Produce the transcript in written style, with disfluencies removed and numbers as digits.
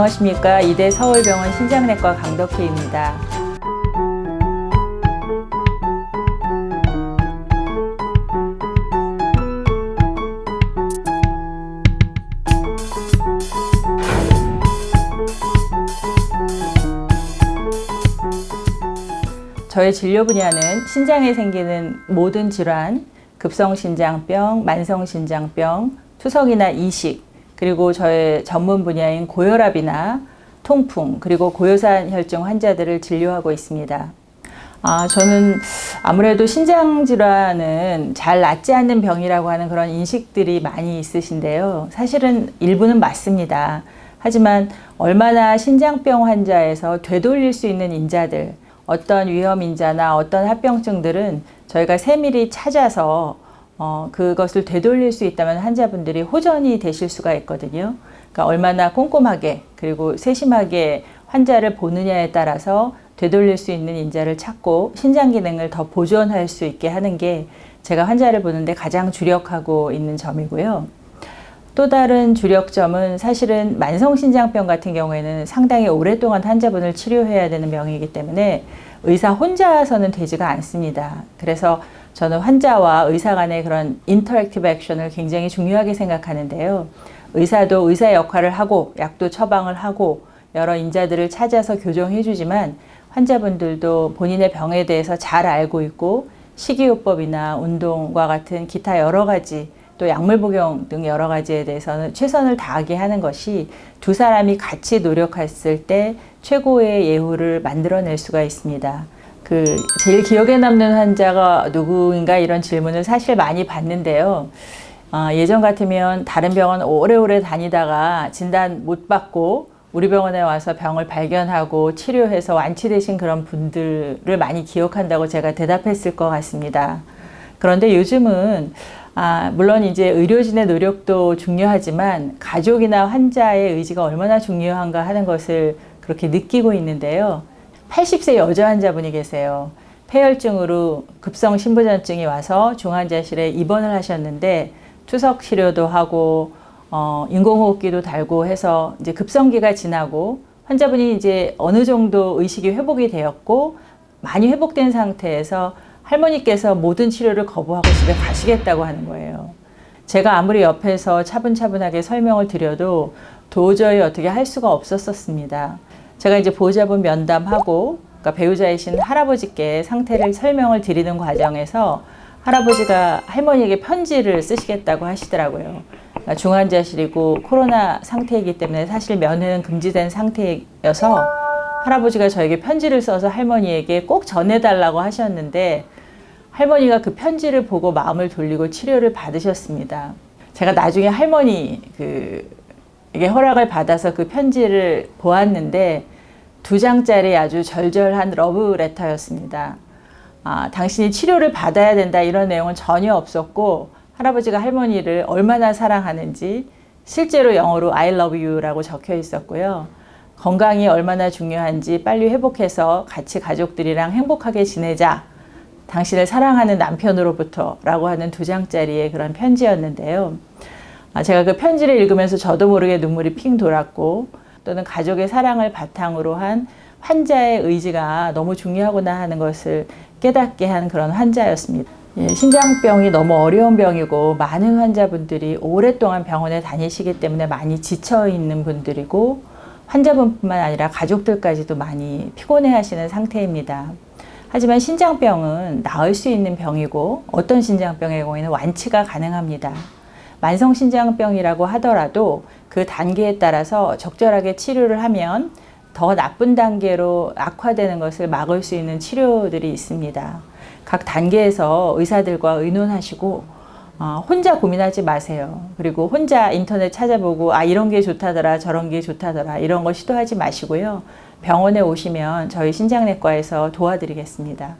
안녕하십니까. 이대 서울병원 신장내과 강덕희입니다. 저의 진료 분야는 신장에 생기는 모든 질환, 급성신장병, 만성신장병, 투석이나 이식, 그리고 저의 전문 분야인 고혈압이나 통풍, 그리고 고요산 혈증 환자들을 진료하고 있습니다. 저는 아무래도 신장질환은 잘 낫지 않는 병이라고 하는 그런 인식들이 많이 있으신데요. 사실은 일부는 맞습니다. 하지만 얼마나 신장병 환자에서 되돌릴 수 있는 인자들, 어떤 위험 인자나 어떤 합병증들은 저희가 세밀히 찾아서 그것을 되돌릴 수 있다면 환자분들이 호전이 되실 수가 있거든요. 그러니까 얼마나 꼼꼼하게 그리고 세심하게 환자를 보느냐에 따라서 되돌릴 수 있는 인자를 찾고 신장 기능을 더 보존할 수 있게 하는 게 제가 환자를 보는데 가장 주력하고 있는 점이고요. 또 다른 주력점은 사실은 만성신장병 같은 경우에는 상당히 오랫동안 환자분을 치료해야 되는 병이기 때문에 의사 혼자서는 되지가 않습니다. 그래서 저는 환자와 의사 간의 그런 인터랙티브 액션을 굉장히 중요하게 생각하는데요. 의사도 의사의 역할을 하고 약도 처방을 하고 여러 인자들을 찾아서 교정해 주지만 환자분들도 본인의 병에 대해서 잘 알고 있고 식이요법이나 운동과 같은 기타 여러 가지 또 약물 복용 등 여러 가지에 대해서는 최선을 다하게 하는 것이 두 사람이 같이 노력했을 때 최고의 예후를 만들어낼 수가 있습니다. 제일 기억에 남는 환자가 누구인가 이런 질문을 사실 많이 받는데요. 예전 같으면 다른 병원 오래오래 다니다가 진단 못 받고 우리 병원에 와서 병을 발견하고 치료해서 완치되신 그런 분들을 많이 기억한다고 제가 대답했을 것 같습니다. 그런데 요즘은 물론 이제 의료진의 노력도 중요하지만 가족이나 환자의 의지가 얼마나 중요한가 하는 것을 그렇게 느끼고 있는데요. 80세 여자 환자분이 계세요. 폐혈증으로 급성 심부전증이 와서 중환자실에 입원을 하셨는데 투석 치료도 하고 인공호흡기도 달고 해서 이제 급성기가 지나고 환자분이 이제 어느 정도 의식이 회복이 되었고 많이 회복된 상태에서 할머니께서 모든 치료를 거부하고 집에 가시겠다고 하는 거예요. 제가 아무리 옆에서 차분차분하게 설명을 드려도 도저히 어떻게 할 수가 없었습니다. 제가 이제 보호자분 면담하고 그러니까 배우자이신 할아버지께 상태를 설명을 드리는 과정에서 할아버지가 할머니에게 편지를 쓰시겠다고 하시더라고요. 그러니까 중환자실이고 코로나 상태이기 때문에 사실 면회는 금지된 상태여서 할아버지가 저에게 편지를 써서 할머니에게 꼭 전해달라고 하셨는데 할머니가 그 편지를 보고 마음을 돌리고 치료를 받으셨습니다. 제가 나중에 할머니 이게 허락을 받아서 그 편지를 보았는데 2장짜리 아주 절절한 러브레터였습니다. 당신이 치료를 받아야 된다 이런 내용은 전혀 없었고 할아버지가 할머니를 얼마나 사랑하는지 실제로 영어로 I love you라고 적혀 있었고요. 건강이 얼마나 중요한지 빨리 회복해서 같이 가족들이랑 행복하게 지내자. 당신을 사랑하는 남편으로부터 라고 하는 2장짜리의 그런 편지였는데요. 제가 그 편지를 읽으면서 저도 모르게 눈물이 핑 돌았고 또는 가족의 사랑을 바탕으로 한 환자의 의지가 너무 중요하구나 하는 것을 깨닫게 한 그런 환자였습니다. 신장병이 너무 어려운 병이고 많은 환자분들이 오랫동안 병원에 다니시기 때문에 많이 지쳐 있는 분들이고 환자분뿐만 아니라 가족들까지도 많이 피곤해 하시는 상태입니다. 하지만 신장병은 나을 수 있는 병이고 어떤 신장병의 경우에는 완치가 가능합니다. 만성신장병이라고 하더라도 그 단계에 따라서 적절하게 치료를 하면 더 나쁜 단계로 악화되는 것을 막을 수 있는 치료들이 있습니다. 각 단계에서 의사들과 의논하시고 혼자 고민하지 마세요. 그리고 혼자 인터넷 찾아보고 이런 게 좋다더라 저런 게 좋다더라 이런 거 시도하지 마시고요. 병원에 오시면 저희 신장내과에서 도와드리겠습니다.